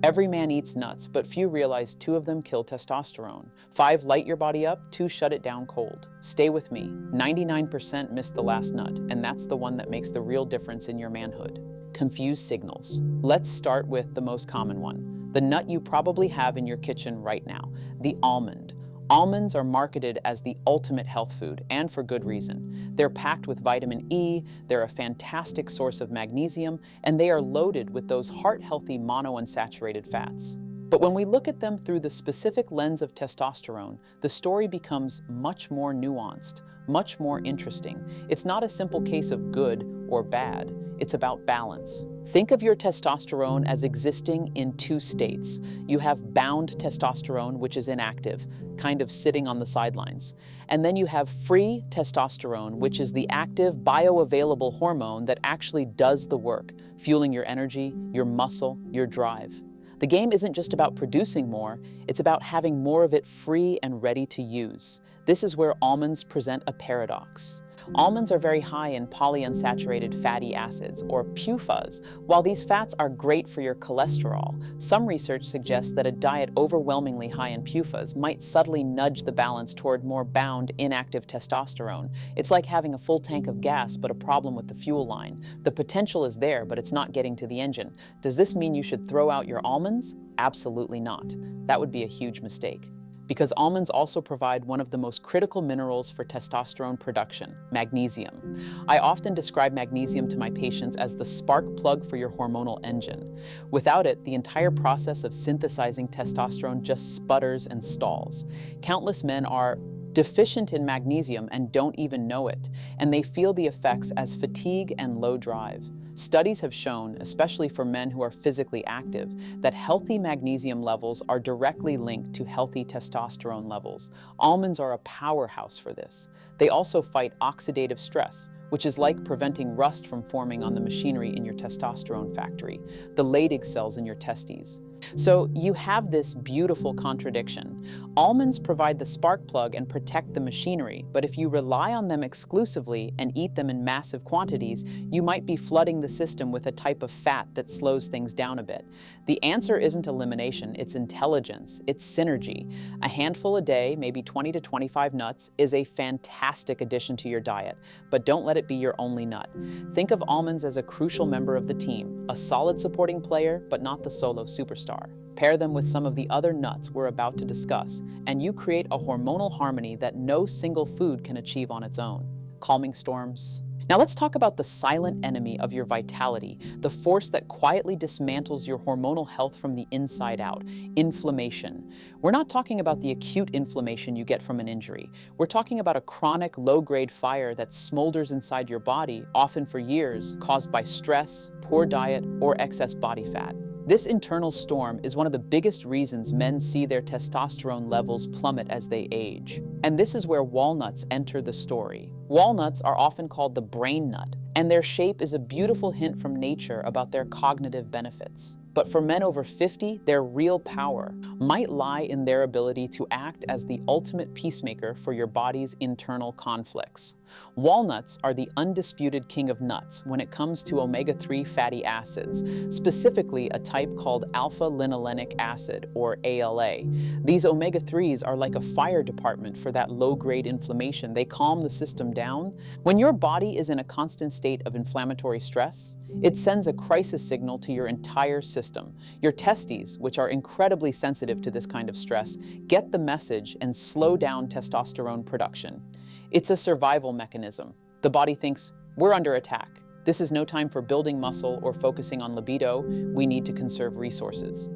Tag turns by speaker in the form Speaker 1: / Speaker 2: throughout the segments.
Speaker 1: Every man eats nuts, but few realize 2 of them kill testosterone. 5 light your body up, 2 shut it down cold. Stay with me. 99% miss the last nut, and that's the one that makes the real difference in your manhood. Confused signals. Let's start with the most common one, the nut you probably have in your kitchen right now, the almond. Almonds are marketed as the ultimate health food, and for good reason. They're packed with vitamin E, they're a fantastic source of magnesium, and they are loaded with those heart-healthy monounsaturated fats. But when we look at them through the specific lens of testosterone, the story becomes much more nuanced, much more interesting. It's not a simple case of good or bad, it's about balance. Think of your testosterone as existing in 2 states. You have bound testosterone, which is inactive, kind of sitting on the sidelines. And then you have free testosterone, which is the active, bioavailable hormone that actually does the work, fueling your energy, your muscle, your drive. The game isn't just about producing more, it's about having more of it free and ready to use. This is where almonds present a paradox. Almonds are very high in polyunsaturated fatty acids, or PUFAs. While these fats are great for your cholesterol, some research suggests that a diet overwhelmingly high in PUFAs might subtly nudge the balance toward more bound, inactive testosterone. It's like having a full tank of gas but a problem with the fuel line. The potential is there, but it's not getting to the engine. Does this mean you should throw out your almonds? Absolutely not. That would be a huge mistake. Because almonds also provide one of the most critical minerals for testosterone production, magnesium. I often describe magnesium to my patients as the spark plug for your hormonal engine. Without it, the entire process of synthesizing testosterone just sputters and stalls. Countless men are deficient in magnesium and don't even know it, and they feel the effects as fatigue and low drive. Studies have shown, especially for men who are physically active, that healthy magnesium levels are directly linked to healthy testosterone levels. Almonds are a powerhouse for this. They also fight oxidative stress, which is like preventing rust from forming on the machinery in your testosterone factory, the Leydig cells in your testes. So you have this beautiful contradiction. Almonds provide the spark plug and protect the machinery, but if you rely on them exclusively and eat them in massive quantities, you might be flooding the system with a type of fat that slows things down a bit. The answer isn't elimination, it's intelligence, it's synergy. A handful a day, maybe 20 to 25 nuts, is a fantastic addition to your diet, but don't let it be your only nut. Think of almonds as a crucial member of the team, a solid supporting player, but not the solo superstar. Pair them with some of the other nuts we're about to discuss, and you create a hormonal harmony that no single food can achieve on its own. Calming storms. Now let's talk about the silent enemy of your vitality, the force that quietly dismantles your hormonal health from the inside out, inflammation. We're not talking about the acute inflammation you get from an injury. We're talking about a chronic, low-grade fire that smolders inside your body, often for years, caused by stress, poor diet, or excess body fat. This internal storm is one of the biggest reasons men see their testosterone levels plummet as they age. And this is where walnuts enter the story. Walnuts are often called the brain nut, and their shape is a beautiful hint from nature about their cognitive benefits. But for men over 50, their real power might lie in their ability to act as the ultimate peacemaker for your body's internal conflicts. Walnuts are the undisputed king of nuts when it comes to omega-3 fatty acids, specifically a type called alpha-linolenic acid, or ALA. These omega-3s are like a fire department for that low-grade inflammation. They calm the system down. When your body is in a constant state of inflammatory stress, it sends a crisis signal to your entire system. Your testes, which are incredibly sensitive to this kind of stress, get the message and slow down testosterone production. It's a survival mechanism. The body thinks, we're under attack. This is no time for building muscle or focusing on libido. We need to conserve resources.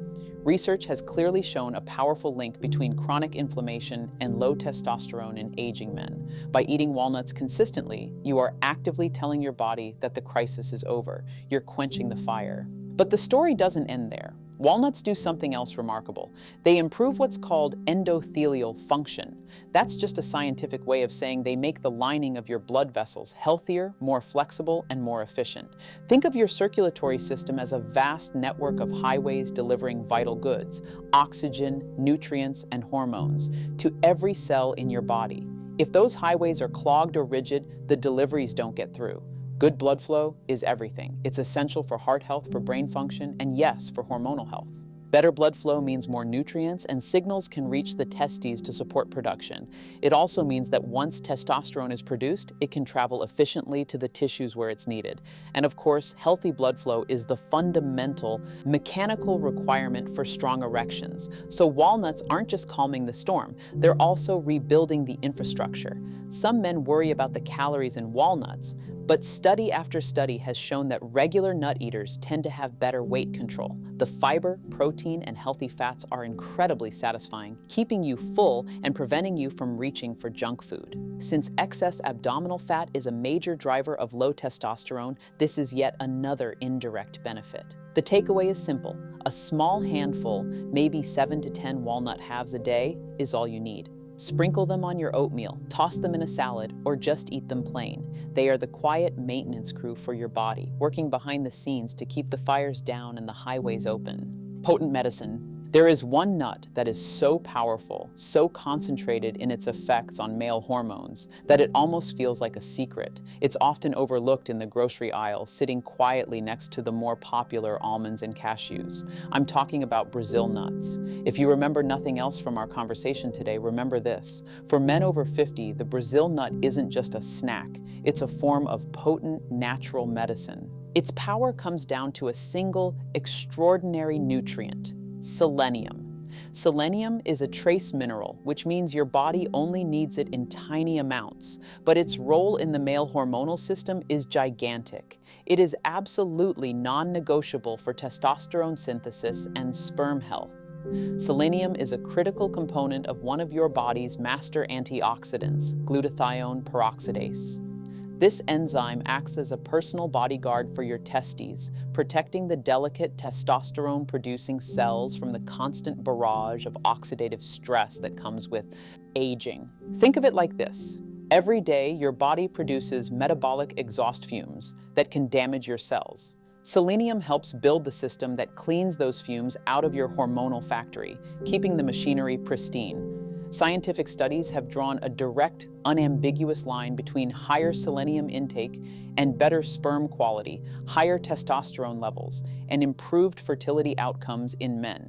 Speaker 1: Research has clearly shown a powerful link between chronic inflammation and low testosterone in aging men. By eating walnuts consistently, you are actively telling your body that the crisis is over. You're quenching the fire. But the story doesn't end there. Walnuts do something else remarkable. They improve what's called endothelial function. That's just a scientific way of saying they make the lining of your blood vessels healthier, more flexible, and more efficient. Think of your circulatory system as a vast network of highways delivering vital goods, oxygen, nutrients, and hormones, to every cell in your body. If those highways are clogged or rigid, the deliveries don't get through. Good blood flow is everything. It's essential for heart health, for brain function, and yes, for hormonal health. Better blood flow means more nutrients, and signals can reach the testes to support production. It also means that once testosterone is produced, it can travel efficiently to the tissues where it's needed. And of course, healthy blood flow is the fundamental mechanical requirement for strong erections. So walnuts aren't just calming the storm, they're also rebuilding the infrastructure. Some men worry about the calories in walnuts, but study after study has shown that regular nut eaters tend to have better weight control. The fiber, protein, and healthy fats are incredibly satisfying, keeping you full and preventing you from reaching for junk food. Since excess abdominal fat is a major driver of low testosterone, this is yet another indirect benefit. The takeaway is simple. A small handful, maybe 7 to 10 walnut halves a day, is all you need. Sprinkle them on your oatmeal, toss them in a salad, or just eat them plain. They are the quiet maintenance crew for your body, working behind the scenes to keep the fires down and the highways open. Potent medicine. There is one nut that is so powerful, so concentrated in its effects on male hormones, that it almost feels like a secret. It's often overlooked in the grocery aisle, sitting quietly next to the more popular almonds and cashews. I'm talking about Brazil nuts. If you remember nothing else from our conversation today, remember this. For men over 50, the Brazil nut isn't just a snack. It's a form of potent, natural medicine. Its power comes down to a single, extraordinary nutrient: selenium. Selenium is a trace mineral, which means your body only needs it in tiny amounts, but its role in the male hormonal system is gigantic. It is absolutely non-negotiable for testosterone synthesis and sperm health. Selenium is a critical component of one of your body's master antioxidants, glutathione peroxidase. This enzyme acts as a personal bodyguard for your testes, protecting the delicate testosterone-producing cells from the constant barrage of oxidative stress that comes with aging. Think of it like this. Every day, your body produces metabolic exhaust fumes that can damage your cells. Selenium helps build the system that cleans those fumes out of your hormonal factory, keeping the machinery pristine. Scientific studies have drawn a direct, unambiguous line between higher selenium intake and better sperm quality, higher testosterone levels, and improved fertility outcomes in men.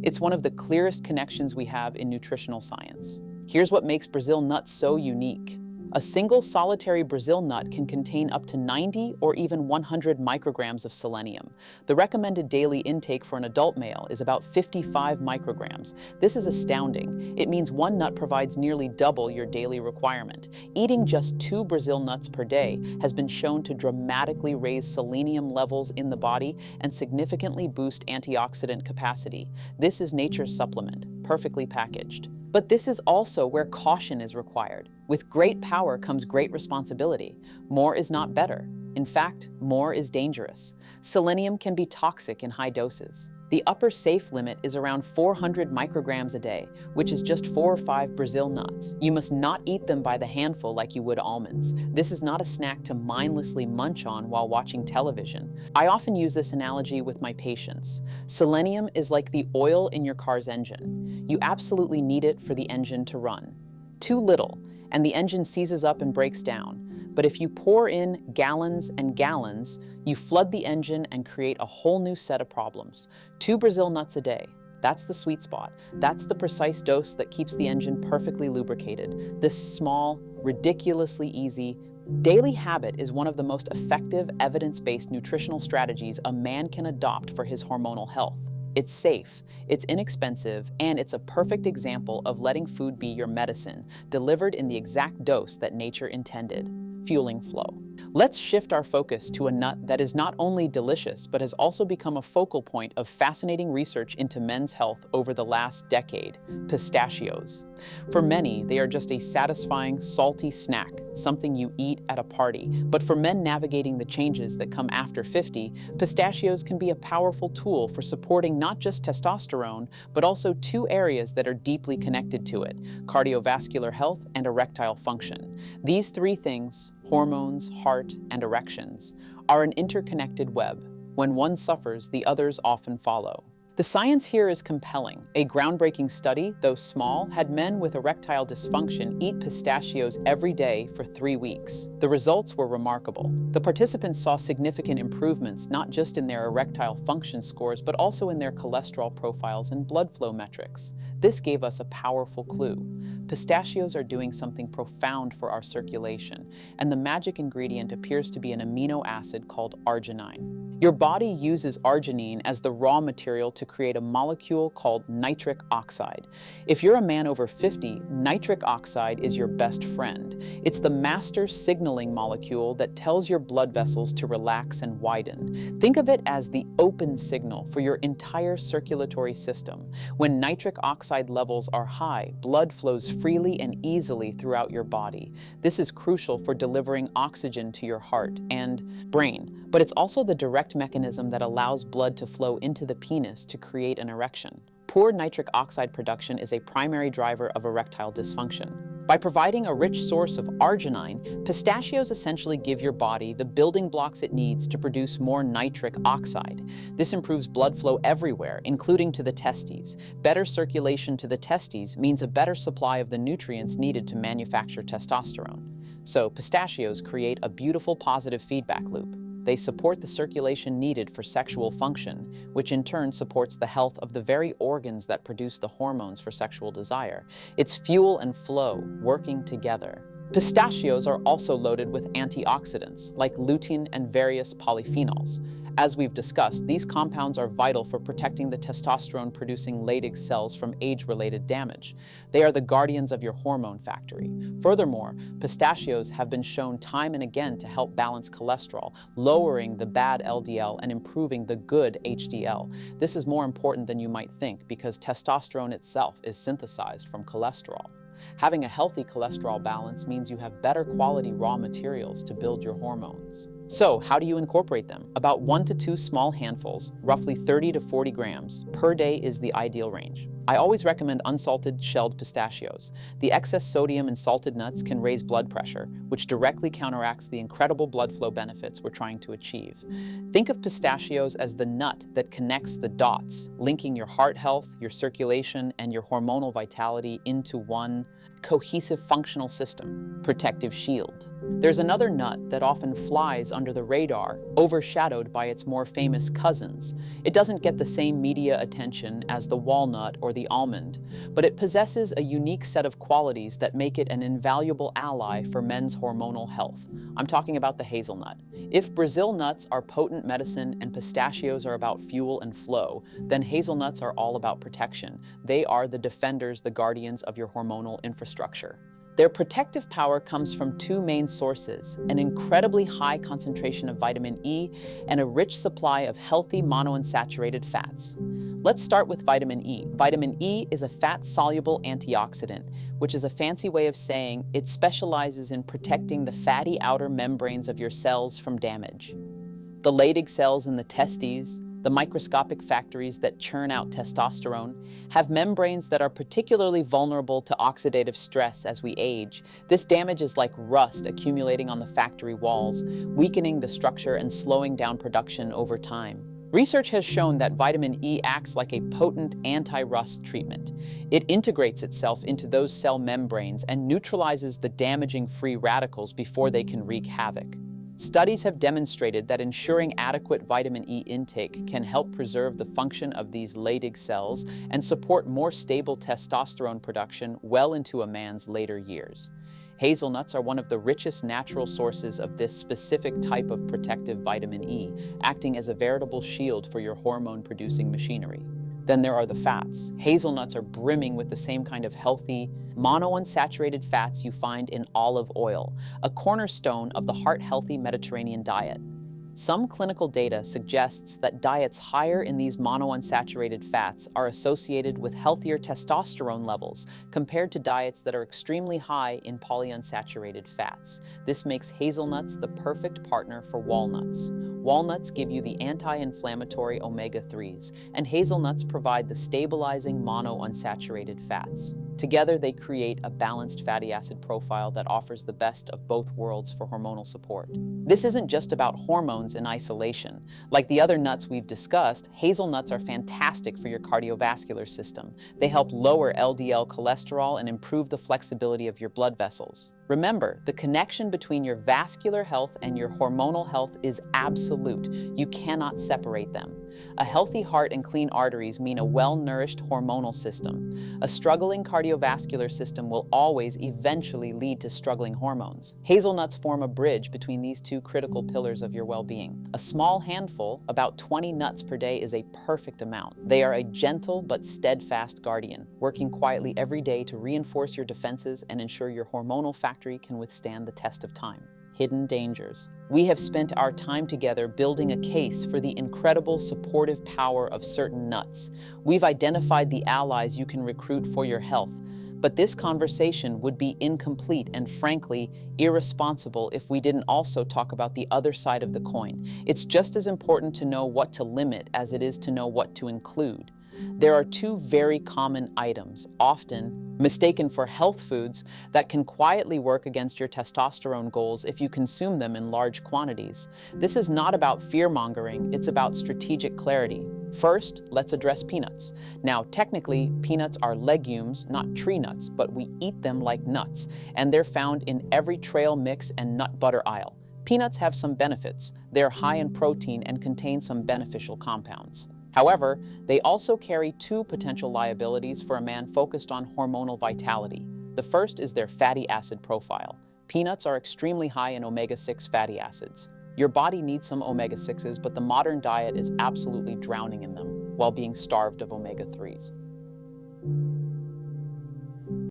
Speaker 1: It's one of the clearest connections we have in nutritional science. Here's what makes Brazil nuts so unique. A single solitary Brazil nut can contain up to 90 or even 100 micrograms of selenium. The recommended daily intake for an adult male is about 55 micrograms. This is astounding. It means one nut provides nearly double your daily requirement. Eating just 2 Brazil nuts per day has been shown to dramatically raise selenium levels in the body and significantly boost antioxidant capacity. This is nature's supplement, perfectly packaged. But this is also where caution is required. With great power comes great responsibility. More is not better. In fact, more is dangerous. Selenium can be toxic in high doses. The upper safe limit is around 400 micrograms a day, which is just 4 or 5 Brazil nuts. You must not eat them by the handful like you would almonds. This is not a snack to mindlessly munch on while watching television. I often use this analogy with my patients. Selenium is like the oil in your car's engine. You absolutely need it for the engine to run. Too little, and the engine seizes up and breaks down. But if you pour in gallons and gallons, you flood the engine and create a whole new set of problems. 2 Brazil nuts a day. That's the sweet spot. That's the precise dose that keeps the engine perfectly lubricated. This small, ridiculously easy, daily habit is one of the most effective, evidence-based nutritional strategies a man can adopt for his hormonal health. It's safe, it's inexpensive, and it's a perfect example of letting food be your medicine, delivered in the exact dose that nature intended. Fueling flow. Let's shift our focus to a nut that is not only delicious, but has also become a focal point of fascinating research into men's health over the last decade: pistachios. For many, they are just a satisfying, salty snack, something you eat at a party. But for men navigating the changes that come after 50, pistachios can be a powerful tool for supporting not just testosterone, but also 2 areas that are deeply connected to it: cardiovascular health and erectile function. These 3 things, hormones, heart, and erections, are an interconnected web. When one suffers, the others often follow. The science here is compelling. A groundbreaking study, though small, had men with erectile dysfunction eat pistachios every day for 3 weeks. The results were remarkable. The participants saw significant improvements not just in their erectile function scores, but also in their cholesterol profiles and blood flow metrics. This gave us a powerful clue. Pistachios are doing something profound for our circulation, and the magic ingredient appears to be an amino acid called arginine. Your body uses arginine as the raw material to create a molecule called nitric oxide. If you're a man over 50, nitric oxide is your best friend. It's the master signaling molecule that tells your blood vessels to relax and widen. Think of it as the open signal for your entire circulatory system. When nitric oxide levels are high, blood flows freely and easily throughout your body. This is crucial for delivering oxygen to your heart and brain, but it's also the direct mechanism that allows blood to flow into the penis to create an erection. Poor nitric oxide production is a primary driver of erectile dysfunction. By providing a rich source of arginine, pistachios essentially give your body the building blocks it needs to produce more nitric oxide. This improves blood flow everywhere, including to the testes. Better circulation to the testes means a better supply of the nutrients needed to manufacture testosterone. So, pistachios create a beautiful positive feedback loop. They support the circulation needed for sexual function, which in turn supports the health of the very organs that produce the hormones for sexual desire. It's fuel and flow working together. Pistachios are also loaded with antioxidants, like lutein and various polyphenols. As we've discussed, these compounds are vital for protecting the testosterone-producing Leydig cells from age-related damage. They are the guardians of your hormone factory. Furthermore, pistachios have been shown time and again to help balance cholesterol, lowering the bad LDL and improving the good HDL. This is more important than you might think because testosterone itself is synthesized from cholesterol. Having a healthy cholesterol balance means you have better quality raw materials to build your hormones. So, how do you incorporate them? About 1 to 2 small handfuls, roughly 30 to 40 grams, per day is the ideal range. I always recommend unsalted shelled pistachios. The excess sodium in salted nuts can raise blood pressure, which directly counteracts the incredible blood flow benefits we're trying to achieve. Think of pistachios as the nut that connects the dots, linking your heart health, your circulation, and your hormonal vitality into one cohesive functional system, protective shield. There's another nut that often flies under the radar, overshadowed by its more famous cousins. It doesn't get the same media attention as the walnut or the almond, but it possesses a unique set of qualities that make it an invaluable ally for men's hormonal health. I'm talking about the hazelnut. If Brazil nuts are potent medicine and pistachios are about fuel and flow, then hazelnuts are all about protection. They are the defenders, the guardians of your hormonal infrastructure. Their protective power comes from 2 main sources, an incredibly high concentration of vitamin E and a rich supply of healthy monounsaturated fats. Let's start with vitamin E. Vitamin E is a fat-soluble antioxidant, which is a fancy way of saying it specializes in protecting the fatty outer membranes of your cells from damage. The Leydig cells in the testes, the microscopic factories that churn out testosterone, have membranes that are particularly vulnerable to oxidative stress as we age. This damage is like rust accumulating on the factory walls, weakening the structure and slowing down production over time. Research has shown that vitamin E acts like a potent anti-rust treatment. It integrates itself into those cell membranes and neutralizes the damaging free radicals before they can wreak havoc. Studies have demonstrated that ensuring adequate vitamin E intake can help preserve the function of these Leydig cells and support more stable testosterone production well into a man's later years. Hazelnuts are one of the richest natural sources of this specific type of protective vitamin E, acting as a veritable shield for your hormone-producing machinery. Then there are the fats. Hazelnuts are brimming with the same kind of healthy, monounsaturated fats you find in olive oil, a cornerstone of the heart-healthy Mediterranean diet. Some clinical data suggests that diets higher in these monounsaturated fats are associated with healthier testosterone levels compared to diets that are extremely high in polyunsaturated fats. This makes hazelnuts the perfect partner for walnuts. Walnuts give you the anti-inflammatory omega-3s, and hazelnuts provide the stabilizing monounsaturated fats. Together, they create a balanced fatty acid profile that offers the best of both worlds for hormonal support. This isn't just about hormones in isolation. Like the other nuts we've discussed, hazelnuts are fantastic for your cardiovascular system. They help lower LDL cholesterol and improve the flexibility of your blood vessels. Remember, the connection between your vascular health and your hormonal health is absolute. You cannot separate them. A healthy heart and clean arteries mean a well-nourished hormonal system. A struggling cardiovascular system will always eventually lead to struggling hormones. Hazelnuts form a bridge between these two critical pillars of your well-being. A small handful, about 20 nuts per day, is a perfect amount. They are a gentle but steadfast guardian, working quietly every day to reinforce your defenses and ensure your hormonal factory can withstand the test of time. Hidden dangers. We have spent our time together building a case for the incredible supportive power of certain nuts. We've identified the allies you can recruit for your health, but this conversation would be incomplete and, frankly, irresponsible if we didn't also talk about the other side of the coin. It's just as important to know what to limit as it is to know what to include. There are two very common items, often mistaken for health foods, that can quietly work against your testosterone goals if you consume them in large quantities. This is not about fear-mongering, it's about strategic clarity. First, let's address peanuts. Now, technically, peanuts are legumes, not tree nuts, but we eat them like nuts, and they're found in every trail mix and nut butter aisle. Peanuts have some benefits. They're high in protein and contain some beneficial compounds. However, they also carry two potential liabilities for a man focused on hormonal vitality. The first is their fatty acid profile. Peanuts are extremely high in omega-6 fatty acids. Your body needs some omega-6s, but the modern diet is absolutely drowning in them while being starved of omega-3s.